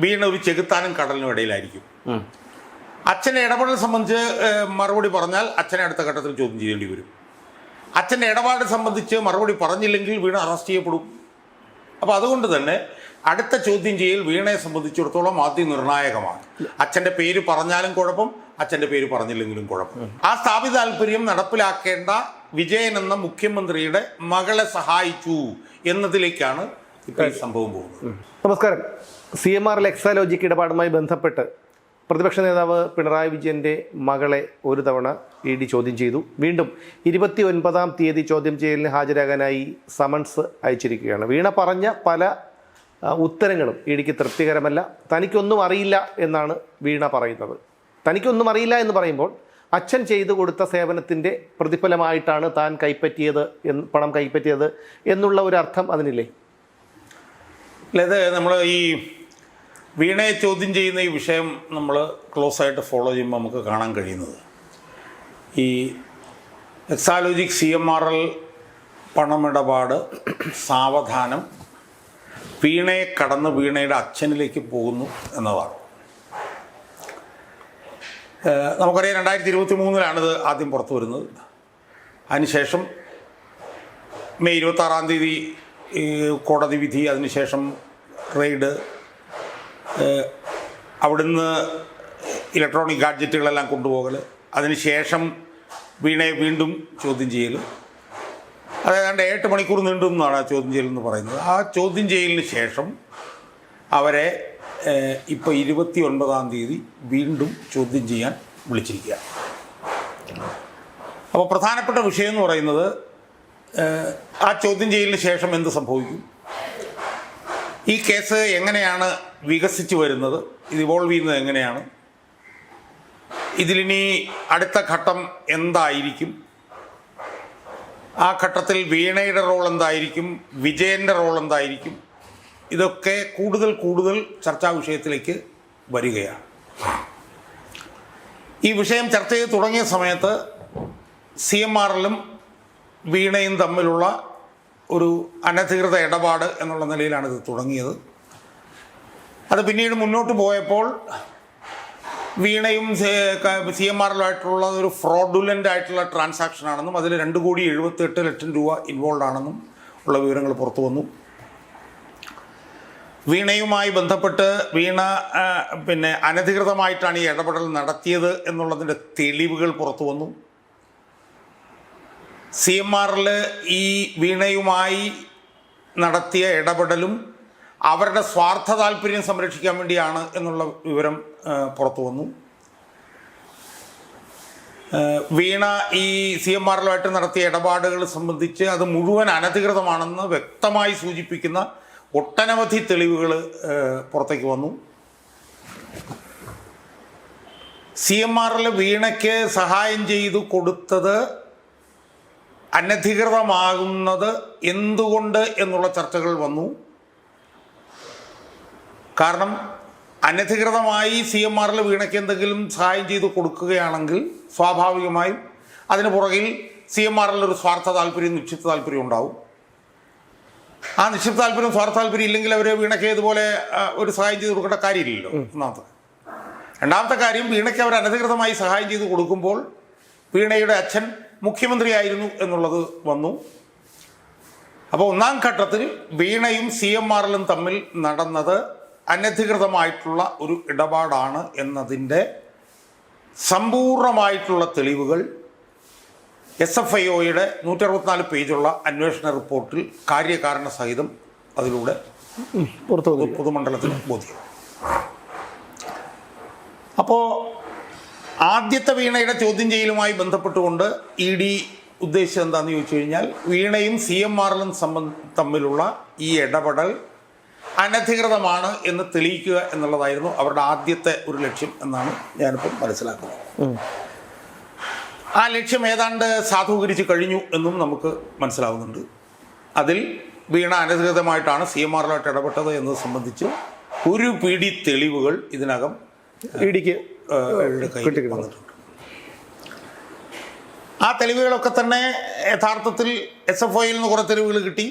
വീണ ഒരു ചെകുത്താനും കടലിനും ഇടയിലായിരിക്കും. അച്ഛൻ്റെ ഇടപെടൽ സംബന്ധിച്ച് മറുപടി പറഞ്ഞാൽ അച്ഛനെ അടുത്ത ഘട്ടത്തിൽ ചോദ്യം ചെയ്യേണ്ടി വരും. അച്ഛൻ്റെ ഇടപാട് സംബന്ധിച്ച് മറുപടി പറഞ്ഞില്ലെങ്കിൽ വീണ അറസ്റ്റ് ചെയ്യപ്പെടും. അപ്പോൾ അതുകൊണ്ട് തന്നെ അടുത്ത ചോദ്യം ചെയ്യൽ വീണയെ സംബന്ധിച്ചിടത്തോളം നിർണായകമാണ്. അച്ഛൻ്റെ പേര് പറഞ്ഞാലും കുഴപ്പം, അച്ഛൻ്റെ പേര് പറഞ്ഞില്ലെങ്കിലും കുഴപ്പം. ആ സ്ഥാപിത താല്പര്യം നടപ്പിലാക്കേണ്ട വിജയൻ എന്ന മുഖ്യമന്ത്രിയുടെ മകളെ സഹായിച്ചു എന്നതിലേക്കാണ് ഇപ്പോൾ ഈ സംഭവം പോകുന്നത്. നമസ്കാരം. CMR എക്സാലോജിക് ഇടപാടുമായി ബന്ധപ്പെട്ട് പ്രതിപക്ഷ നേതാവ് പിണറായി വിജയൻ്റെ മകളെ ഒരു തവണ ED ചോദ്യം ചെയ്തു. വീണ്ടും 29-ാം തീയതി ചോദ്യം ചെയ്യലിന് ഹാജരാകാനായി സമൻസ് അയച്ചിരിക്കുകയാണ്. വീണ പറഞ്ഞ പല ഉത്തരങ്ങളും EDക്ക് തൃപ്തികരമല്ല. തനിക്കൊന്നും അറിയില്ല എന്നാണ് വീണ പറയുന്നത്. തനിക്കൊന്നും അറിയില്ല എന്ന് പറയുമ്പോൾ അച്ഛൻ ചെയ്തു കൊടുത്ത സേവനത്തിൻ്റെ പ്രതിഫലമായിട്ടാണ് താൻ പണം കൈപ്പറ്റിയത് എന്നുള്ള ഒരു അർത്ഥം അതിനില്ലേ? അല്ലാതെ നമ്മൾ ഈ വീണയെ ചോദ്യം ചെയ്യുന്ന ഈ വിഷയം നമ്മൾ ക്ലോസ് ആയിട്ട് ഫോളോ ചെയ്യുമ്പോൾ നമുക്ക് കാണാൻ കഴിയുന്നത്, ഈ എക്സാലോജിക് CMRL പണമിടപാട് സാവധാനം വീണയെ കടന്ന് വീണയുടെ അച്ഛനിലേക്ക് പോകുന്നു എന്നതാണ്. നമുക്കറിയാം 2023 ആദ്യം പുറത്തു വരുന്നത്. അതിനുശേഷം മെയ് 26-ാം തീയതി കോടതി വിധി, അതിനുശേഷം റെയ്ഡ്, അവിടുന്ന് ഇലക്ട്രോണിക് ഗാഡ്ജറ്റുകളെല്ലാം കൊണ്ടുപോകൽ, അതിനുശേഷം വീണയെ വീണ്ടും ചോദ്യം ചെയ്യൽ. അതായത് 8 മണിക്കൂർ നീണ്ടു എന്നാണ് ആ ചോദ്യം ചെയ്യലെന്ന് പറയുന്നത്. ആ ചോദ്യം ചെയ്യലിന് ശേഷം അവരെ ഇപ്പോൾ 29-ാം തീയതി വീണ്ടും ചോദ്യം ചെയ്യാൻ വിളിച്ചിരിക്കുക. അപ്പോൾ പ്രധാനപ്പെട്ട വിഷയം എന്ന് പറയുന്നത്, ആ ചോദ്യം ചെയ്യലിന് ശേഷം എന്ത് സംഭവിക്കും, ഈ കേസ് എങ്ങനെയാണ് വികസിച്ച് വരുന്നത്, ഇത് ഇവോൾവ് ചെയ്യുന്നത് എങ്ങനെയാണ്, ഇതിലിനി അടുത്ത ഘട്ടം എന്തായിരിക്കും, ആ ഘട്ടത്തിൽ വീണയുടെ റോൾ എന്തായിരിക്കും, വിജയൻ്റെ റോൾ എന്തായിരിക്കും, ഇതൊക്കെ കൂടുതൽ ചർച്ചാ വിഷയത്തിലേക്ക് വരികയാണ്. ഈ വിഷയം ചർച്ച ചെയ്ത് തുടങ്ങിയ സമയത്ത് CMRലും വീണയും തമ്മിലുള്ള ഒരു അനധികൃത ഇടപാട് എന്നുള്ള നിലയിലാണ് ഇത് തുടങ്ങിയത്. അത് പിന്നീട് മുന്നോട്ട് പോയപ്പോൾ വീണയും CMRലുമായിട്ടുള്ള ഒരു ഫ്രോഡുലൻ്റ് ആയിട്ടുള്ള ട്രാൻസാക്ഷൻ ആണെന്നും അതിൽ 2,78,00,000 രൂപ ഇൻവോൾവ് ആണെന്നും ഉള്ള വിവരങ്ങൾ പുറത്തു വന്നു. വീണയുമായി ബന്ധപ്പെട്ട് വീണ അനധികൃതമായിട്ടാണ് ഈ ഇടപെടൽ നടത്തിയത് എന്നുള്ളതിൻ്റെ തെളിവുകൾ പുറത്തു വന്നു. CMRൽ ഈ വീണയുമായി നടത്തിയ ഇടപെടലും അവരുടെ സ്വാർത്ഥ താല്പര്യം സംരക്ഷിക്കാൻ വേണ്ടിയാണ് എന്നുള്ള വിവരം പുറത്തു വന്നു. വീണ ഈ CMRലുമായിട്ട് നടത്തിയ ഇടപാടുകൾ സംബന്ധിച്ച് അത് മുഴുവൻ അനധികൃതമാണെന്ന് വ്യക്തമായി സൂചിപ്പിക്കുന്ന ഒട്ടനവധി തെളിവുകൾ പുറത്തേക്ക് വന്നു. CMRൽ വീണയ്ക്ക് സഹായം ചെയ്തു കൊടുത്തത് അനധികൃതമാകുന്നത് എന്തുകൊണ്ട് എന്നുള്ള ചർച്ചകൾ വന്നു. കാരണം അനധികൃതമായി CMRൽ വീണയ്ക്ക് എന്തെങ്കിലും സഹായം ചെയ്തു കൊടുക്കുകയാണെങ്കിൽ സ്വാഭാവികമായും അതിന് പുറകിൽ CMRൽ ഒരു സ്വാർത്ഥ താല്പര്യം, നിക്ഷിപ്ത താല്പര്യം ഉണ്ടാവും. ആ നിക്ഷിപ്ത താല്പര്യം, സ്വാർത്ഥ താല്പര്യം ഇല്ലെങ്കിൽ അവർ വീണയ്ക്ക് ഇതുപോലെ ഒരു സഹായം ചെയ്ത് കൊടുക്കേണ്ട കാര്യമില്ലല്ലോ. രണ്ടാമത്തെ കാര്യം, വീണയ്ക്ക് അവർ അനധികൃതമായി സഹായം ചെയ്ത് കൊടുക്കുമ്പോൾ വീണയുടെ അച്ഛൻ മുഖ്യമന്ത്രിയായിരുന്നു എന്നുള്ളത് വന്നു. അപ്പോൾ ഒന്നാം ഘട്ടത്തിൽ വീണയും CMRലും തമ്മിൽ നടന്നത് അനധികൃതമായിട്ടുള്ള ഒരു ഇടപാടാണ് എന്നതിൻ്റെ സമ്പൂർണമായിട്ടുള്ള തെളിവുകൾ SFIOയുടെ 164 പേജുള്ള അന്വേഷണ റിപ്പോർട്ടിൽ കാര്യകാരണ സഹിതം അതിലൂടെ പൊതുമണ്ഡലത്തിന് ബോധ്യം. അപ്പോൾ ആദ്യത്തെ വീണയുടെ ചോദ്യം ചെയ്യലുമായി ബന്ധപ്പെട്ടുകൊണ്ട് ED ഉദ്ദേശിച്ചത് എന്താണെന്ന് ചോദിച്ചു കഴിഞ്ഞാൽ, വീണയും CMRലും തമ്മിലുള്ള ഈ ഇടപെടൽ അനധികൃതമാണ് എന്ന് തെളിയിക്കുക എന്നുള്ളതായിരുന്നു അവരുടെ ആദ്യത്തെ ഒരു ലക്ഷ്യം എന്നാണ് ഞാനിപ്പം മനസ്സിലാക്കുന്നത്. ആ ലക്ഷ്യം ഏതാണ്ട് സാധൂകരിച്ച് കഴിഞ്ഞു എന്നും നമുക്ക് മനസ്സിലാവുന്നുണ്ട്. അതിൽ വീണ അനധികൃതമായിട്ടാണ് CMRലുമായിട്ട് ഇടപെട്ടത് എന്നത് സംബന്ധിച്ച് ഒരു പിടി തെളിവുകൾ ഇതിനകം EDക്ക് വന്നിട്ടുണ്ട്. ആ തെളിവുകളൊക്കെ തന്നെ യഥാർത്ഥത്തിൽ SFIയിൽ നിന്ന് കുറേ തെളിവുകൾ കിട്ടി.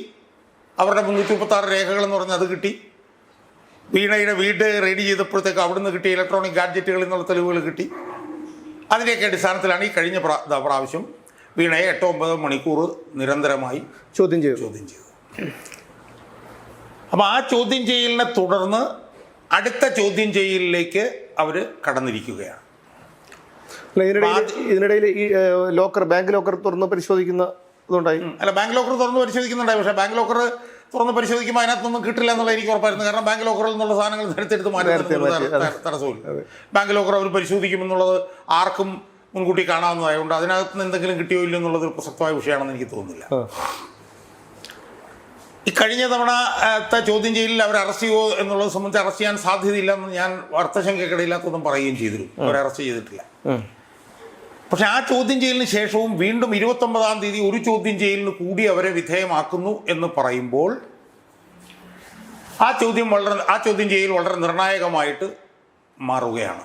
അവരുടെ 336 രേഖകളെന്ന് പറഞ്ഞാൽ അത് കിട്ടി. വീണയുടെ വീട് റെഡി ചെയ്തപ്പോഴത്തേക്ക് അവിടുന്ന് കിട്ടിയ ഇലക്ട്രോണിക് ഗാഡ്ജറ്റുകളിൽ നിന്നുള്ള തെളിവുകൾ കിട്ടി. അതിൻ്റെയൊക്കെ അടിസ്ഥാനത്തിലാണ് ഈ കഴിഞ്ഞ പ്രാവശ്യം വീണയെ 8-9 മണിക്കൂർ നിരന്തരമായി ചോദ്യം ചെയ്തു. അപ്പോൾ ആ ചോദ്യം ചെയ്യലിനെ തുടർന്ന് അടുത്ത ചോദ്യം ചെയ്യലിലേക്ക് അവർ കടന്നിരിക്കുകയാണ്. ഇതിനിടയിൽ ഈ ബാങ്ക് ലോക്കർ തുറന്ന് പരിശോധിക്കുന്ന ഇതുണ്ടായി. അല്ല, ബാങ്ക് ലോക്കർ തുറന്ന് പരിശോധിക്കുന്നുണ്ടായി. പക്ഷേ ബാങ്ക് ലോക്കർ തുറന്ന് പരിശോധിക്കുമ്പോൾ അതിനകത്തൊന്നും കിട്ടില്ല എന്നുള്ള എനിക്ക് ഉറപ്പായിരുന്നു. കാരണം ബാങ്ക് ലോക്കറിൽ നിന്നുള്ള സാധനങ്ങൾ നേരത്തെടുത്ത് മാറ്റുന്ന തടസ്സമില്ല. ബാങ്ക് ലോക്കർ അവർ പരിശോധിക്കുമെന്നുള്ളത് ആർക്കും മുൻകൂട്ടി കാണാവുന്നതായതുകൊണ്ട് അതിനകത്ത് നിന്ന് എന്തെങ്കിലും കിട്ടിയോ ഇല്ലോ എന്നുള്ളത് ഒരു പ്രസക്തമായ വിഷയമാണെന്ന് എനിക്ക് തോന്നുന്നില്ല. ഈ കഴിഞ്ഞ തവണത്തെ ചോദ്യം ചെയ്യലിൽ അവർ അറസ്റ്റ് ചെയ്യുമോ എന്നുള്ളത് സംബന്ധിച്ച് അറസ്റ്റ് ചെയ്യാൻ സാധ്യതയില്ലെന്ന് ഞാൻ അർത്ഥശങ്കക്കിടയില്ലാത്തൊന്നും പറയുകയും ചെയ്തിരുന്നു. അവരെ അറസ്റ്റ് ചെയ്തിട്ടില്ല. പക്ഷെ ആ ചോദ്യം ചെയ്യലിന് ശേഷവും വീണ്ടും 29-ാം തീയതി ഒരു ചോദ്യം ചെയ്യലിന് കൂടി അവരെ വിധേയമാക്കുന്നു എന്ന് പറയുമ്പോൾ ആ ചോദ്യം ചെയ്യൽ വളരെ നിർണായകമായിട്ട് മാറുകയാണ്.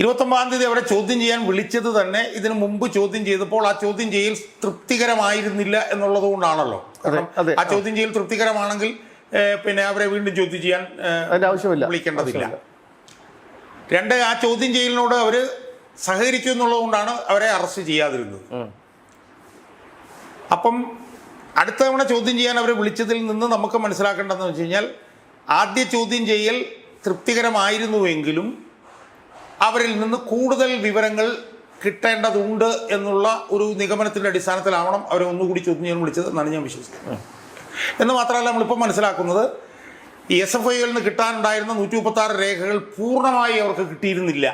29-ാം തീയതി അവരെ ചോദ്യം ചെയ്യാൻ വിളിച്ചത് തന്നെ ഇതിനു മുമ്പ് ചോദ്യം ചെയ്തപ്പോൾ ആ ചോദ്യം ചെയ്യൽ തൃപ്തികരമായിരുന്നില്ല എന്നുള്ളത് കൊണ്ടാണല്ലോ. കാരണം ആ ചോദ്യം ചെയ്യൽ തൃപ്തികരമാണെങ്കിൽ പിന്നെ അവരെ വീണ്ടും ചോദ്യം ചെയ്യാൻ വിളിക്കേണ്ടതില്ല. രണ്ട്, ആ ചോദ്യം ചെയ്യലിനോട് അവർ സഹകരിച്ചു എന്നുള്ളത് കൊണ്ടാണ് അവരെ അറസ്റ്റ് ചെയ്യാതിരുന്നത്. അപ്പം അടുത്ത തവണ ചോദ്യം ചെയ്യാൻ അവരെ വിളിച്ചതിൽ നിന്ന് നമുക്ക് മനസ്സിലാക്കേണ്ടതെന്ന് വെച്ച് കഴിഞ്ഞാൽ ആദ്യ ചോദ്യം ചെയ്യൽ തൃപ്തികരമായിരുന്നുവെങ്കിലും അവരിൽ നിന്ന് കൂടുതൽ വിവരങ്ങൾ കിട്ടേണ്ടതുണ്ട് എന്നുള്ള ഒരു നിഗമനത്തിൻ്റെ അടിസ്ഥാനത്തിലാവണം അവരെ ഒന്നുകൂടി ചോദ്യം ചെയ്യാൻ വിളിച്ചത് എന്നാണ് ഞാൻ വിശ്വസിക്കുന്നത്. എന്ന് മാത്രമല്ല, നമ്മളിപ്പോൾ മനസ്സിലാക്കുന്നത് ഈ SFIകളിൽ നിന്ന് കിട്ടാനുണ്ടായിരുന്ന 136 രേഖകൾ പൂർണ്ണമായി അവർക്ക് കിട്ടിയിരുന്നില്ല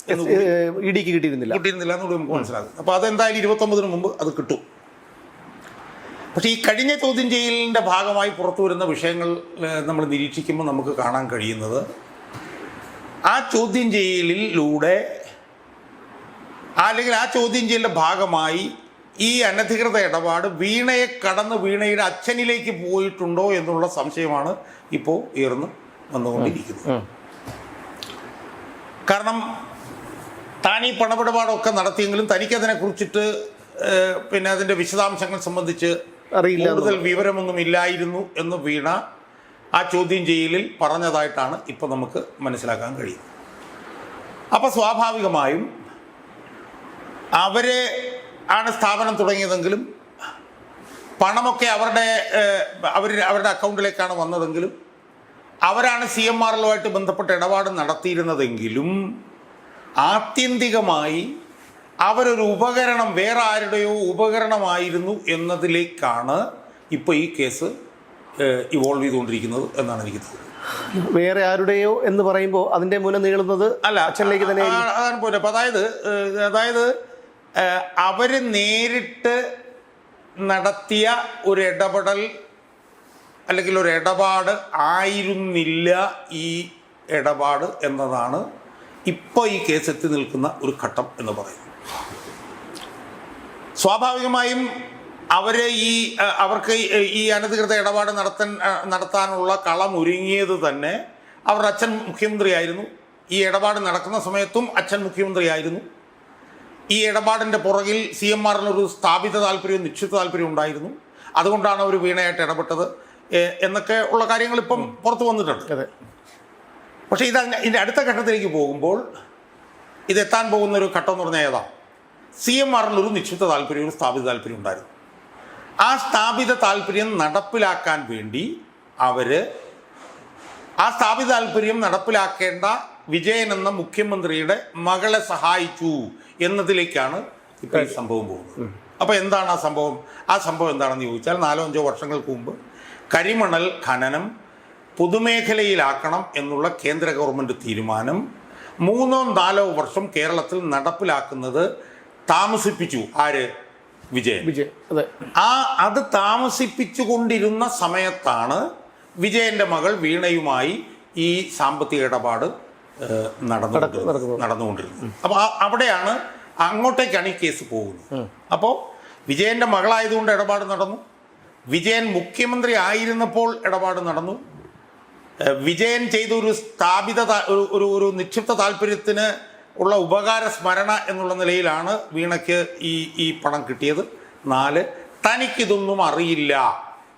കിട്ടിയിരുന്നില്ല എന്നുകൂടി നമുക്ക് മനസ്സിലാകും. അപ്പോൾ അതെന്തായാലും 29-ന് മുമ്പ് അത് കിട്ടും. പക്ഷേ ഈ കഴിഞ്ഞ ചോദ്യം ചെയ്യലിൻ്റെ ഭാഗമായി പുറത്തു വരുന്ന വിഷയങ്ങൾ നമ്മൾ നിരീക്ഷിക്കുമ്പോൾ നമുക്ക് കാണാൻ കഴിയുന്നത് ആ ചോദ്യം ചെയ്യലിലൂടെ അല്ലെങ്കിൽ ആ ചോദ്യം ചെയ്യലിൻ്റെ ഭാഗമായി ഈ അനധികൃത ഇടപാട് വീണയെ കടന്ന് വീണയുടെ അച്ഛനിലേക്ക് പോയിട്ടുണ്ടോ എന്നുള്ള സംശയമാണ് ഇപ്പോൾ ഉയർന്നു വന്നുകൊണ്ടിരിക്കുന്നത്. കാരണം താൻ ഈ പണമിടപാടൊക്കെ നടത്തിയെങ്കിലും തനിക്കതിനെക്കുറിച്ചിട്ട് പിന്നെ അതിൻ്റെ വിശദാംശങ്ങൾ സംബന്ധിച്ച് കൂടുതൽ വിവരമൊന്നും ഇല്ലായിരുന്നു എന്ന് വീണ ആ ചോദ്യം ചെയ്യലിൽ പറഞ്ഞതായിട്ടാണ് ഇപ്പോൾ നമുക്ക് മനസ്സിലാക്കാൻ കഴിയുന്നത്. അപ്പോൾ സ്വാഭാവികമായും അവരെ ആണ് സ്ഥാപനം തുടങ്ങിയതെങ്കിലും പണമൊക്കെ അവരുടെ അക്കൗണ്ടിലേക്കാണ് വന്നതെങ്കിലും അവരാണ് CMRLുമായിട്ട് ബന്ധപ്പെട്ട ഇടപാട് നടത്തിയിരുന്നതെങ്കിലും ആത്യന്തികമായി അവരൊരു ഉപകരണം, വേറെ ആരുടെയോ ഉപകരണമായിരുന്നു എന്നതിലേക്കാണ് ഇപ്പോൾ ഈ കേസ് ഇവോൾവ് ചെയ്തുകൊണ്ടിരിക്കുന്നത് എന്നാണ് എനിക്ക് തോന്നുന്നത്. വേറെ ആരുടെയോ എന്ന് പറയുമ്പോൾ അതിൻ്റെ മൂലം നീളുന്നത് അല്ല, അച്ഛനിലേക്ക് തന്നെ അതാണ് പോലെ. അപ്പം അതായത് അവർ നേരിട്ട് നടത്തിയ ഒരു ഇടപെടൽ അല്ലെങ്കിൽ ഒരു ഇടപാട് ആയിരുന്നില്ല ഈ ഇടപാട് എന്നതാണ് ഇപ്പോൾ ഈ കേസ് എത്തി നിൽക്കുന്ന ഒരു ഘട്ടം എന്ന് പറയുന്നത്. സ്വാഭാവികമായും അവർക്ക് ഈ അനധികൃത ഇടപാട് നടത്താനുള്ള കളം ഒരുങ്ങിയത് തന്നെ അവരുടെ അച്ഛൻ മുഖ്യമന്ത്രിയായിരുന്നു. ഈ ഇടപാട് നടക്കുന്ന സമയത്തും അച്ഛൻ മുഖ്യമന്ത്രിയായിരുന്നു. ഈ ഇടപാടിൻ്റെ പുറകിൽ CMRലൊരു സ്ഥാപിത താല്പര്യവും നിശ്ചിത താല്പര്യവും ഉണ്ടായിരുന്നു. അതുകൊണ്ടാണ് അവർ വീണയായിട്ട് ഇടപെട്ടത് എന്നൊക്കെ ഉള്ള കാര്യങ്ങൾ ഇപ്പം പുറത്തു വന്നിട്ടുണ്ട്. പക്ഷേ ഇതിൻ്റെ അടുത്ത ഘട്ടത്തിലേക്ക് പോകുമ്പോൾ ഇതെത്താൻ പോകുന്നൊരു ഘട്ടം എന്ന് പറഞ്ഞാൽ ഏതാ? CMRലൊരു നിശ്ചിത താല്പര്യം, ഒരു സ്ഥാപിത താല്പര്യം ഉണ്ടായിരുന്നു. ആ സ്ഥാപിത താല്പര്യം നടപ്പിലാക്കാൻ വേണ്ടി ആ സ്ഥാപിത താല്പര്യം നടപ്പിലാക്കേണ്ട വിജയൻ എന്ന മുഖ്യമന്ത്രിയുടെ മകളെ സഹായിച്ചു എന്നതിലേക്കാണ് ഇപ്പോൾ ഈ സംഭവം പോകുന്നത്. അപ്പോൾ എന്താണ് ആ സംഭവം? ആ സംഭവം എന്താണെന്ന് ചോദിച്ചാൽ 4-5 വർഷങ്ങൾക്ക് മുമ്പ് കരിമണൽ ഖനനം പൊതുമേഖലയിലാക്കണം എന്നുള്ള കേന്ദ്ര ഗവൺമെൻറ് തീരുമാനം 3-4 വർഷം കേരളത്തിൽ നടപ്പിലാക്കുന്നത് താമസിപ്പിച്ചു. ആര്? വിജയൻ. അത് താമസിപ്പിച്ചുകൊണ്ടിരുന്ന സമയത്താണ് വിജയൻ്റെ മകൾ വീണയുമായി ഈ സാമ്പത്തിക ഇടപാട് നടന്നുകൊണ്ടിരുന്നത്. അപ്പോൾ അവിടെയാണ്, അങ്ങോട്ടേക്കാണ് ഈ കേസ് പോകുന്നത്. അപ്പോൾ വിജയൻ്റെ മകളായതുകൊണ്ട് ഇടപാട് നടന്നു. വിജയൻ മുഖ്യമന്ത്രി ആയിരുന്നപ്പോൾ ഇടപാട് നടന്നു. വിജയൻ ചെയ്ത ഒരു സ്ഥാപിത ഒരു നിക്ഷിപ്ത താല്പര്യത്തിന് ഉള്ള ഉപകാര സ്മരണ എന്നുള്ള നിലയിലാണ് വീണയ്ക്ക് ഈ പണം കിട്ടിയത്. 4, തനിക്കിതൊന്നും അറിയില്ല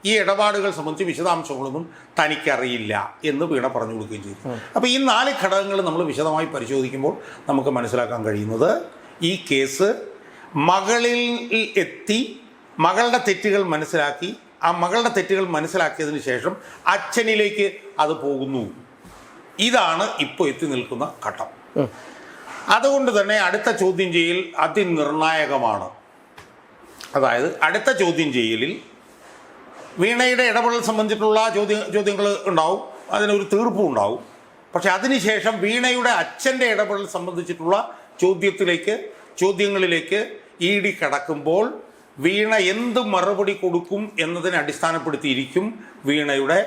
ഈ ഇടപാടുകൾ സംബന്ധിച്ച് വിശദാംശങ്ങളൊന്നും തനിക്കറിയില്ല എന്ന് വീണ പറഞ്ഞു കൊടുക്കുകയും ചെയ്തു. അപ്പോൾ ഈ 4 ഘടകങ്ങൾ നമ്മൾ വിശദമായി പരിശോധിക്കുമ്പോൾ നമുക്ക് മനസ്സിലാക്കാൻ കഴിയുന്നത് ഈ കേസ് മകളിൽ എത്തി മകളുടെ തെറ്റുകൾ മനസ്സിലാക്കി ആ മകളുടെ തെറ്റുകൾ മനസ്സിലാക്കിയതിന് ശേഷം അച്ഛനിലേക്ക് അത് പോകുന്നു. ഇതാണ് ഇപ്പോൾ എത്തി നിൽക്കുന്ന ഘട്ടം. അതുകൊണ്ട് തന്നെ അടുത്ത ചോദ്യം ചെയ്യൽ അതിനിർണായകമാണ്. അതായത് അടുത്ത ചോദ്യം ചെയ്യലിൽ വീണയുടെ ഇടപെടൽ സംബന്ധിച്ചിട്ടുള്ള ചോദ്യങ്ങൾ ഉണ്ടാവും, അതിനൊരു തീർപ്പും ഉണ്ടാവും. പക്ഷെ അതിനുശേഷം വീണയുടെ അച്ഛൻ്റെ ഇടപെടൽ സംബന്ധിച്ചിട്ടുള്ള ചോദ്യങ്ങളിലേക്ക് ED കടക്കുമ്പോൾ വീണ എന്ത് മറുപടി കൊടുക്കും എന്നതിനെ അടിസ്ഥാനപ്പെടുത്തിയിരിക്കും വീണയുടെ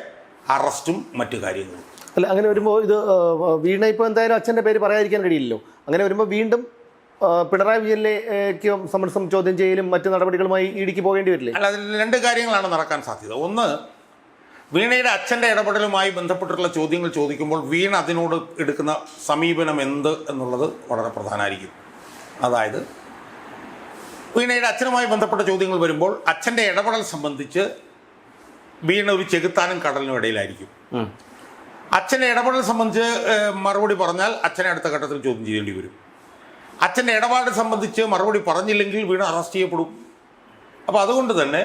അറസ്റ്റും മറ്റു കാര്യങ്ങളും. അല്ല, അങ്ങനെ വരുമ്പോൾ ഇത് വീണ ഇപ്പോൾ എന്തായാലും അച്ഛൻ്റെ പേര് പറയാതിരിക്കാൻ കഴിയില്ലല്ലോ. അങ്ങനെ വരുമ്പോൾ വീണ്ടും പിണറായി വിജയനിലേക്ക് സമരസം ചോദ്യം ചെയ്യലും മറ്റു നടപടികളുമായി EDക്ക് പോകേണ്ടി വരില്ലേ? അല്ല, അതിൽ 2 കാര്യങ്ങളാണ് നടക്കാൻ സാധ്യത. ഒന്ന്, വീണയുടെ അച്ഛൻ്റെ ഇടപെടലുമായി ബന്ധപ്പെട്ടിട്ടുള്ള ചോദ്യങ്ങൾ ചോദിക്കുമ്പോൾ വീണ അതിനോട് എടുക്കുന്ന സമീപനം എന്ത് എന്നുള്ളത് വളരെ പ്രധാനമായിരിക്കും. അതായത് വീണയുടെ അച്ഛനുമായി ബന്ധപ്പെട്ട ചോദ്യങ്ങൾ വരുമ്പോൾ അച്ഛൻ്റെ ഇടപെടൽ സംബന്ധിച്ച് വീണ ഒരു ചെകുത്താനും കടലിനും ഇടയിലായിരിക്കും. അച്ഛൻ്റെ ഇടപെടൽ സംബന്ധിച്ച് മറുപടി പറഞ്ഞാൽ അച്ഛനെ അടുത്ത ഘട്ടത്തിൽ ചോദ്യം ചെയ്യേണ്ടി വരും. അച്ഛൻ്റെ ഇടപാട് സംബന്ധിച്ച് മറുപടി പറഞ്ഞില്ലെങ്കിൽ വീണ അറസ്റ്റ് ചെയ്യപ്പെടും. അപ്പോൾ അതുകൊണ്ട് തന്നെ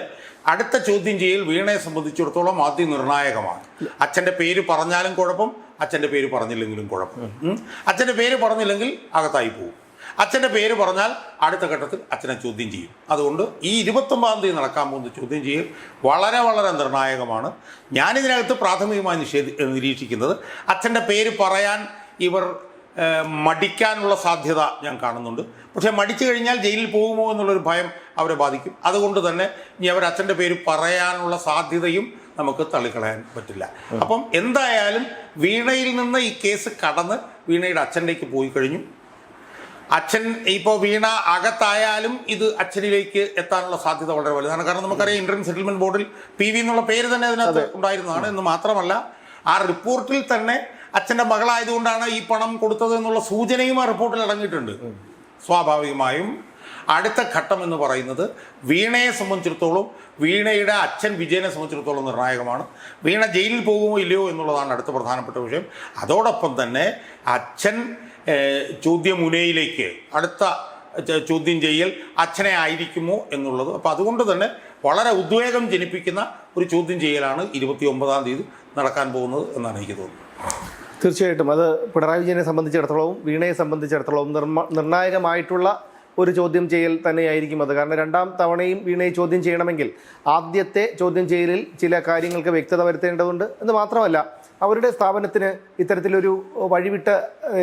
അടുത്ത ചോദ്യം ചെയ്യൽ വീണയെ സംബന്ധിച്ചിടത്തോളം നിർണായകമാണ്. അച്ഛൻ്റെ പേര് പറഞ്ഞാലും കുഴപ്പം, അച്ഛൻ്റെ പേര് പറഞ്ഞില്ലെങ്കിലും കുഴപ്പം. അച്ഛൻ്റെ പേര് പറഞ്ഞില്ലെങ്കിൽ അകത്തായി പോകും. അച്ഛൻ്റെ പേര് പറഞ്ഞാൽ അടുത്ത ഘട്ടത്തിൽ അച്ഛനെ ചോദ്യം ചെയ്യും. അതുകൊണ്ട് ഈ 29-ാം തീയതി നടക്കാൻ പോകുന്ന ചോദ്യം ചെയ്യൽ വളരെ വളരെ നിർണായകമാണ്. ഞാനിതിനകത്ത് പ്രാഥമികമായി നിരീക്ഷിക്കുന്നത് അച്ഛൻ്റെ പേര് പറയാൻ ഇവർ മടിക്കാനുള്ള സാധ്യത ഞാൻ കാണുന്നുണ്ട്. പക്ഷേ മടിച്ചു കഴിഞ്ഞാൽ ജയിലിൽ പോകുമോ എന്നുള്ളൊരു ഭയം അവരെ ബാധിക്കും. അതുകൊണ്ട് തന്നെ ഇനി അവർ അച്ഛൻ്റെ പേര് പറയാനുള്ള സാധ്യതയും നമുക്ക് തള്ളിക്കളയാൻ പറ്റില്ല. അപ്പം എന്തായാലും വീണയിൽ നിന്ന് ഈ കേസ് കടന്ന് വീണയുടെ അച്ഛനിലേക്ക് പോയി കഴിഞ്ഞു. അച്ഛൻ ഇപ്പോൾ വീണ അകത്തായാലും ഇത് അച്ഛനിലേക്ക് എത്താനുള്ള സാധ്യത വളരെ വലുതാണ്. കാരണം നമുക്കറിയാം ഇന്ത്യൻ സെറ്റിൽമെൻറ്റ് ബോർഡിൽ PV എന്നുള്ള പേര് തന്നെ അതിനകത്ത് ഉണ്ടായിരുന്നതാണ്. എന്ന് മാത്രമല്ല ആ റിപ്പോർട്ടിൽ തന്നെ അച്ഛൻ്റെ മകളായതുകൊണ്ടാണ് ഈ പണം കൊടുത്തത് എന്നുള്ള സൂചനയും ആ റിപ്പോർട്ടിൽ അടങ്ങിയിട്ടുണ്ട്. സ്വാഭാവികമായും അടുത്ത ഘട്ടം എന്ന് പറയുന്നത് വീണയെ സംബന്ധിച്ചിടത്തോളം വീണയുടെ അച്ഛൻ വിജയനെ സംബന്ധിച്ചിടത്തോളം നിർണായകമാണ്. വീണ ജയിലിൽ പോകുമോ ഇല്ലയോ എന്നുള്ളതാണ് അടുത്ത പ്രധാനപ്പെട്ട വിഷയം. അതോടൊപ്പം തന്നെ അച്ഛൻ ചോദ്യമുനയിലേക്ക് അടുത്ത ചോദ്യം ചെയ്യൽ അച്ഛനെ ആയിരിക്കുമോ എന്നുള്ളത്. അപ്പോൾ അതുകൊണ്ട് തന്നെ വളരെ ഉദ്വേഗം ജനിപ്പിക്കുന്ന ഒരു ചോദ്യം ചെയ്യലാണ് 29-ാം തീയതി നടക്കാൻ പോകുന്നത് എന്നാണ് എനിക്ക് തോന്നുന്നത്. തീർച്ചയായിട്ടും അത് പിണറായി വിജയനെ സംബന്ധിച്ചിടത്തോളവും വീണയെ സംബന്ധിച്ചിടത്തോളവും നിർണായകമായിട്ടുള്ള ഒരു ചോദ്യം ചെയ്യൽ തന്നെയായിരിക്കും അത്. കാരണം 2ാം തവണയും വീണയെ ചോദ്യം ചെയ്യണമെങ്കിൽ ആദ്യത്തെ ചോദ്യം ചെയ്യലിൽ ചില കാര്യങ്ങൾക്ക് വ്യക്തത വരുത്തേണ്ടതുണ്ട്. എന്ന് മാത്രമല്ല അവരുടെ സ്ഥാപനത്തിന് ഇത്തരത്തിലൊരു വഴിവിട്ട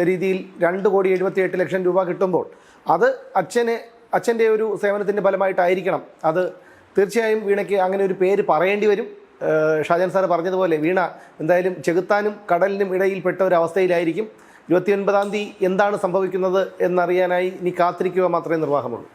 രീതിയിൽ 2,78,00,000 രൂപ കിട്ടുമ്പോൾ അത് അച്ഛൻ്റെ ഒരു സേവനത്തിൻ്റെ ഫലമായിട്ടായിരിക്കണം. അത് തീർച്ചയായും വീണയ്ക്ക് അങ്ങനെ ഒരു പേര് പറയേണ്ടി വരും. ഷാജാൻ സാറ് പറഞ്ഞതുപോലെ വീണ എന്തായാലും ചെകുത്താനും കടലിനും ഇടയിൽപ്പെട്ട ഒരു അവസ്ഥയിലായിരിക്കും. 29-ാം തീയതി എന്താണ് സംഭവിക്കുന്നത് എന്നറിയാനായി ഇനി കാത്തിരിക്കുക മാത്രമേ നിർവാഹമുള്ളൂ.